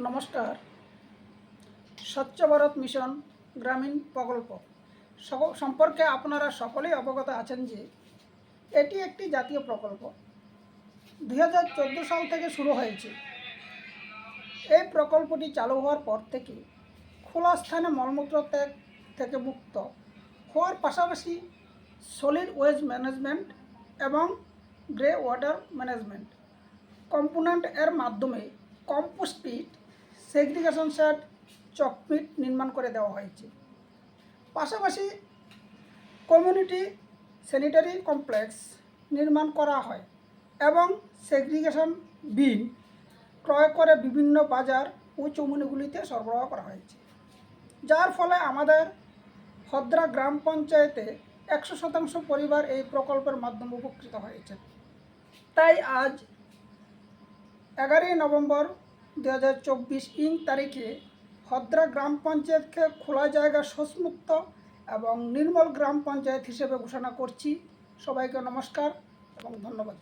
নমস্কার। স্বচ্ছ ভারত মিশন গ্রামীণ প্রকল্প সম্পর্কে আপনারা সকলেই অবগত আছেন যে এটি একটি জাতীয় প্রকল্প 2014 সাল থেকে শুরু হয়েছে। এই প্রকল্পটি চালু হওয়ার পর থেকে খোলা স্থানে মলমূত্র ত্যাগ থেকে মুক্ত হওয়ার পাশাপাশি সলিড ওয়েস্ট ম্যানেজমেন্ট এবং গ্রে ওয়াটার ম্যানেজমেন্ট কম্পোনেন্ট এর মাধ্যমে কম্পোস্ট পিট, সেগ্রিগেশন শেড, চকপিট নির্মাণ করে দেওয়া হয়েছে। পাশাপাশি কমিউনিটি স্যানিটারি কমপ্লেক্স নির্মাণ করা হয় এবং সেগ্রিগেশন বিন ক্রয় করে বিভিন্ন বাজার ও চৌমুনিগুলিতে সরবরাহ করা হয়েছে, যার ফলে আমাদের হদ্রা গ্রাম পঞ্চায়েতে 100% পরিবার এই প্রকল্পের মাধ্যমে উপকৃত হয়েছে। তাই আজ 11 নভেম্বর 2024 তারিখে হদ্রা গ্রাম পঞ্চায়েতকে খোলা জায়গা শোষমুক্ত এবং নির্মল গ্রাম পঞ্চায়েত হিসেবে ঘোষণা করছি। সবাইকে নমস্কার এবং ধন্যবাদ।